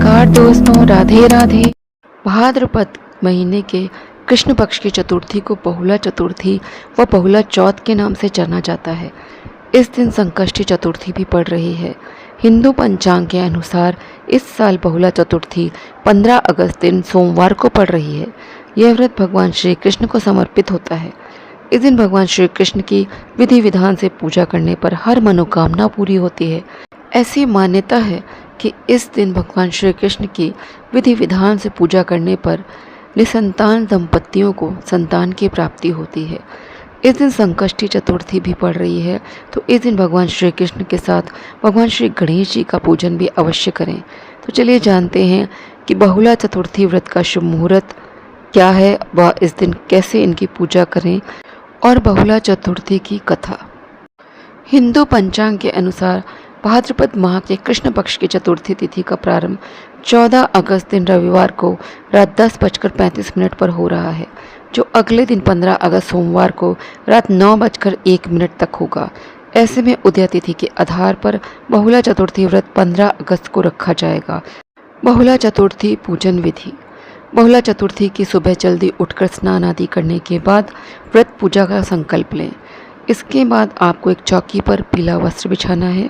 नमस्कार दोस्तों, राधे राधे। भाद्रपद महीने के कृष्ण पक्ष की चतुर्थी को बहुला चतुर्थी व बहुला चौथ के नाम से जाना जाता है। इस दिन संकष्टी चतुर्थी भी पड़ रही है। हिंदू पंचांग के अनुसार इस साल बहुला चतुर्थी 15 अगस्त दिन सोमवार को पड़ रही है। यह व्रत भगवान श्री कृष्ण को समर्पित होता है। इस दिन भगवान श्री कृष्ण की विधि विधान से पूजा करने पर हर मनोकामना पूरी होती है। ऐसी मान्यता है कि इस दिन भगवान श्री कृष्ण की विधि विधान से पूजा करने पर निसंतान दंपतियों को संतान की प्राप्ति होती है। इस दिन संकष्टी चतुर्थी भी पड़ रही है, तो इस दिन भगवान श्री कृष्ण के साथ भगवान श्री गणेश जी का पूजन भी अवश्य करें। तो चलिए जानते हैं कि बहुला चतुर्थी व्रत का शुभ मुहूर्त क्या है व इस दिन कैसे इनकी पूजा करें और बहुला चतुर्थी की कथा। हिंदू पंचांग के अनुसार भाद्रपद माह के कृष्ण पक्ष की चतुर्थी तिथि का प्रारंभ 14 अगस्त दिन रविवार को रात 10:35 पर हो रहा है, जो अगले दिन 15 अगस्त सोमवार को रात 9:01 तक होगा। ऐसे में उदय तिथि के आधार पर बहुला चतुर्थी व्रत 15 अगस्त को रखा जाएगा। बहुला चतुर्थी पूजन विधि। बहुला चतुर्थी की सुबह जल्दी उठकर स्नान आदि करने के बाद व्रत पूजा का संकल्प लें। इसके बाद आपको एक चौकी पर पीला वस्त्र बिछाना है।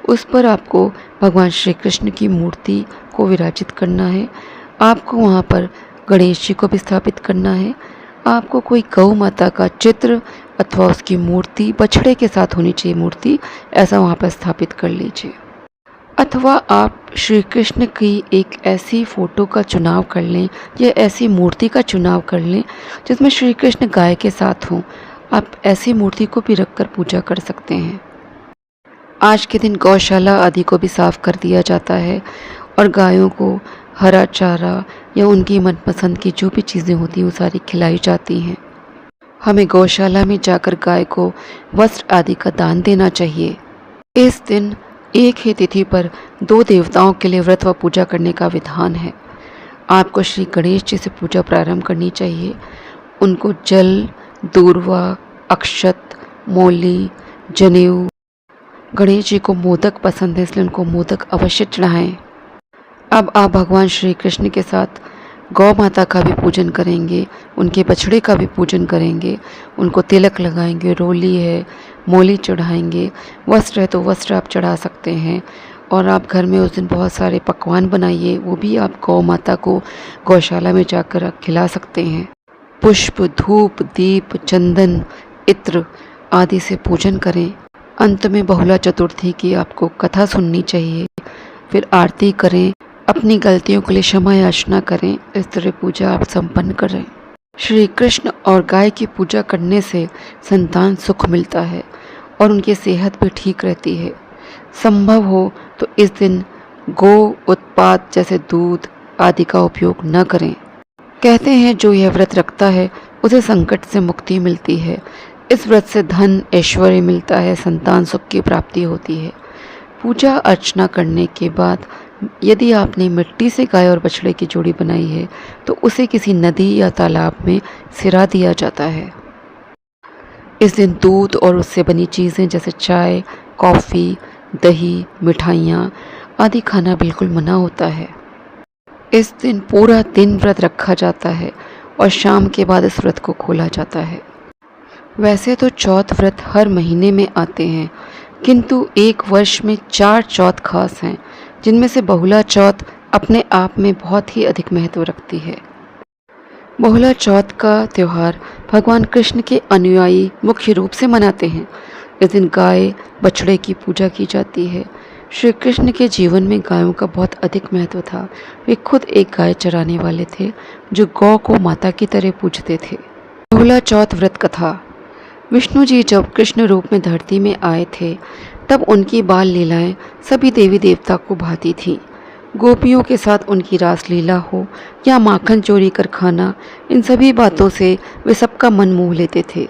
उस पर आपको भगवान श्री कृष्ण की मूर्ति को विराजित करना है। आपको वहाँ पर गणेश जी को भी स्थापित करना है। आपको कोई गौ माता का चित्र अथवा उसकी मूर्ति, बछड़े के साथ होनी चाहिए मूर्ति, ऐसा वहाँ पर स्थापित कर लीजिए। अथवा आप श्री कृष्ण की एक ऐसी फ़ोटो का चुनाव कर लें या ऐसी मूर्ति का चुनाव कर लें जिसमें श्री कृष्ण गाय के साथ हों। आप ऐसी मूर्ति को भी रखकर पूजा कर सकते हैं। आज के दिन गौशाला आदि को भी साफ कर दिया जाता है और गायों को हरा चारा या उनकी मनपसंद की जो भी चीज़ें होती हैं वो सारी खिलाई जाती हैं। हमें गौशाला में जाकर गाय को वस्त्र आदि का दान देना चाहिए। इस दिन एक ही तिथि पर 2 देवताओं के लिए व्रत व पूजा करने का विधान है। आपको श्री गणेश जी से पूजा प्रारंभ करनी चाहिए। उनको जल, दूर्वा, अक्षत, मौली, जनेऊ। गणेश जी को मोदक पसंद है, इसलिए उनको मोदक अवश्य चढ़ाएं। अब आप भगवान श्री कृष्ण के साथ गौ माता का भी पूजन करेंगे, उनके बछड़े का भी पूजन करेंगे, उनको तिलक लगाएंगे, रोली है, मौली चढ़ाएंगे, वस्त्र है तो वस्त्र आप चढ़ा सकते हैं। और आप घर में उस दिन बहुत सारे पकवान बनाइए, वो भी आप गौ माता को गौशाला में जाकर खिला सकते हैं। पुष्प, धूप, दीप, चंदन, इत्र आदि से पूजन करें। अंत में बहुला चतुर्थी की आपको कथा सुननी चाहिए, फिर आरती करें, अपनी गलतियों के लिए क्षमा याचना करें। इस तरह पूजा आप संपन्न करें। श्री कृष्ण और गाय की पूजा करने से संतान सुख मिलता है और उनकी सेहत भी ठीक रहती है। संभव हो तो इस दिन गो उत्पाद जैसे दूध आदि का उपयोग न करें। कहते हैं जो यह व्रत रखता है उसे संकट से मुक्ति मिलती है। इस व्रत से धन ऐश्वर्य मिलता है, संतान सुख की प्राप्ति होती है। पूजा अर्चना करने के बाद यदि आपने मिट्टी से गाय और बछड़े की जोड़ी बनाई है तो उसे किसी नदी या तालाब में सिरा दिया जाता है। इस दिन दूध और उससे बनी चीज़ें जैसे चाय, कॉफ़ी, दही, मिठाइयाँ आदि खाना बिल्कुल मना होता है। इस दिन पूरा दिन व्रत रखा जाता है और शाम के बाद इस व्रत को खोला जाता है। वैसे तो चौथ व्रत हर महीने में आते हैं, किंतु एक वर्ष में 4 चौथ खास हैं, जिनमें से बहुला चौथ अपने आप में बहुत ही अधिक महत्व रखती है। बहुला चौथ का त्यौहार भगवान कृष्ण के अनुयायी मुख्य रूप से मनाते हैं। इस दिन गाय, बछड़े की पूजा की जाती है। श्री कृष्ण के जीवन में गायों का बहुत अधिक महत्व था। वे खुद एक गाय चराने वाले थे जो गौ को माता की तरह पूजते थे। बहुला चौथ व्रत कथा। विष्णु जी जब कृष्ण रूप में धरती में आए थे तब उनकी बाल लीलाएं सभी देवी देवता को भाती थीं। गोपियों के साथ उनकी रासलीला हो या माखन चोरी कर खाना, इन सभी बातों से वे सबका मन मोह लेते थे।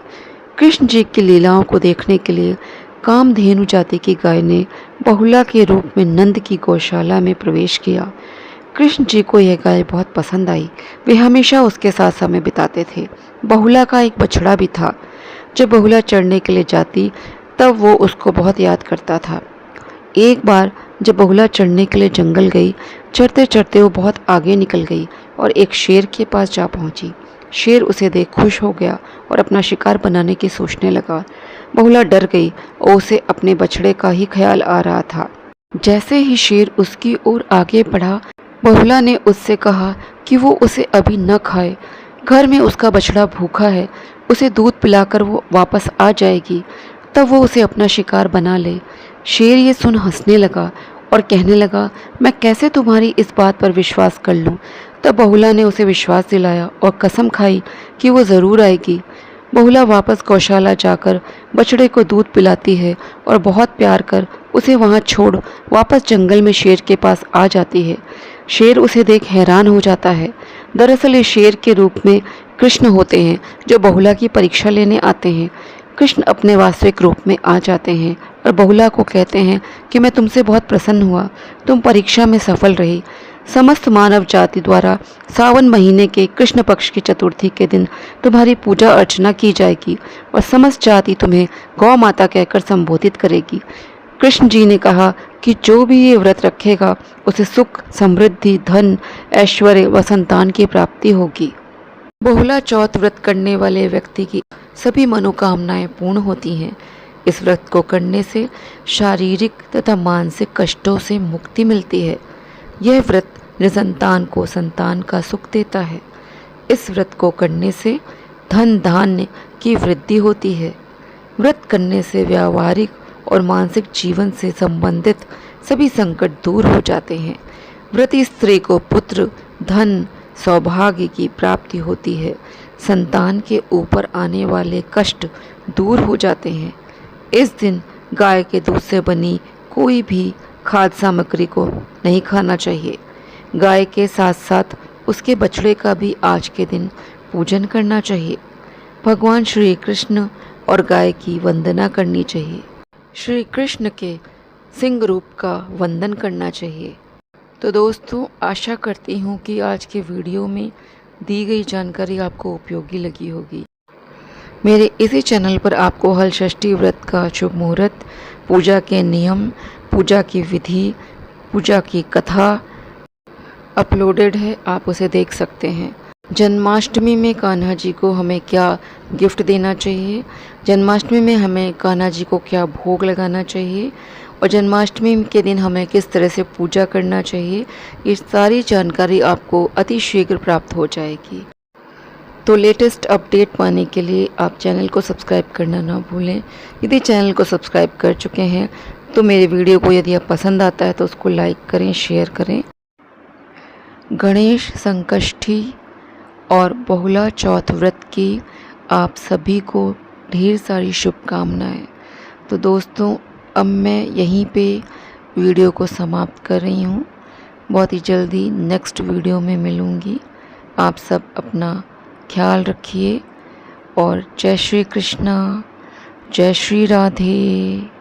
कृष्ण जी की लीलाओं को देखने के लिए कामधेनु जाति की गाय ने बहुला के रूप में नंद की गौशाला में प्रवेश किया। कृष्ण जी को यह गाय बहुत पसंद आई। वे हमेशा उसके साथ समय बिताते थे। बहुला का एक बछड़ा भी था। जब बहुला चढ़ने के लिए जाती तब वो उसको बहुत याद करता था। एक बार जब बहुला चढ़ने के लिए जंगल गई, चढ़ते चढ़ते वो बहुत आगे निकल गई और एक शेर के पास जा पहुंची। शेर उसे देख खुश हो गया और अपना शिकार बनाने की सोचने लगा। बहुला डर गई और उसे अपने बछड़े का ही ख्याल आ रहा था। जैसे ही शेर उसकी ओर आगे बढ़ा, बहुला ने उससे कहा कि वो उसे अभी न खाए, घर में उसका बछड़ा भूखा है, उसे दूध पिलाकर वो वापस आ जाएगी, तब वो उसे अपना शिकार बना ले। शेर ये सुन हंसने लगा और कहने लगा, मैं कैसे तुम्हारी इस बात पर विश्वास कर लूं। तब बहुला ने उसे विश्वास दिलाया और कसम खाई कि वो ज़रूर आएगी। बहुला वापस गौशाला जाकर बछड़े को दूध पिलाती है और बहुत प्यार कर उसे वहाँ छोड़ वापस जंगल में शेर के पास आ जाती है। शेर उसे देख हैरान हो जाता है। दरअसल ये शेर के रूप में कृष्ण होते हैं जो बहुला की परीक्षा लेने आते हैं। कृष्ण अपने वास्तविक रूप में आ जाते हैं और बहुला को कहते हैं कि मैं तुमसे बहुत प्रसन्न हुआ, तुम परीक्षा में सफल रही। समस्त मानव जाति द्वारा सावन महीने के कृष्ण पक्ष की चतुर्थी के दिन तुम्हारी पूजा अर्चना की जाएगी और समस्त जाति तुम्हें गौ माता कहकर संबोधित करेगी। कृष्ण जी ने कहा कि जो भी ये व्रत रखेगा उसे सुख, समृद्धि, धन, ऐश्वर्य व संतान की प्राप्ति होगी। बहुला चौथ व्रत करने वाले व्यक्ति की सभी मनोकामनाएं पूर्ण होती हैं। इस व्रत को करने से शारीरिक तथा मानसिक कष्टों से मुक्ति मिलती है। यह व्रत निसंतान को संतान का सुख देता है। इस व्रत को करने से धन धान्य की वृद्धि होती है। व्रत करने से व्यावहारिक और मानसिक जीवन से संबंधित सभी संकट दूर हो जाते हैं। व्रती स्त्री को पुत्र, धन, सौभाग्य की प्राप्ति होती है। संतान के ऊपर आने वाले कष्ट दूर हो जाते हैं। इस दिन गाय के दूध से बनी कोई भी खाद्य सामग्री को नहीं खाना चाहिए। गाय के साथ साथ उसके बछड़े का भी आज के दिन पूजन करना चाहिए। भगवान श्री कृष्ण और गाय की वंदना करनी चाहिए। श्री कृष्ण के सिंह रूप का वंदन करना चाहिए। तो दोस्तों, आशा करती हूँ कि आज के वीडियो में दी गई जानकारी आपको उपयोगी लगी होगी। मेरे इसी चैनल पर आपको हल षष्ठी व्रत का शुभ मुहूर्त, पूजा के नियम, पूजा की विधि, पूजा की कथा अपलोडेड है, आप उसे देख सकते हैं। जन्माष्टमी में कान्हा जी को हमें क्या गिफ्ट देना चाहिए, जन्माष्टमी में हमें कान्हा जी को क्या भोग लगाना चाहिए और जन्माष्टमी के दिन हमें किस तरह से पूजा करना चाहिए, ये सारी जानकारी आपको अति शीघ्र प्राप्त हो जाएगी। तो लेटेस्ट अपडेट पाने के लिए आप चैनल को सब्सक्राइब करना ना भूलें। यदि चैनल को सब्सक्राइब कर चुके हैं तो मेरे वीडियो को यदि आप पसंद आता है तो उसको लाइक करें, शेयर करें। गणेश संकष्टी और बहुला चौथ व्रत की आप सभी को ढेर सारी शुभकामनाएं। तो दोस्तों, अब मैं यहीं पे वीडियो को समाप्त कर रही हूँ। बहुत ही जल्दी नेक्स्ट वीडियो में मिलूँगी। आप सब अपना ख्याल रखिए और जय श्री कृष्णा, जय श्री राधे।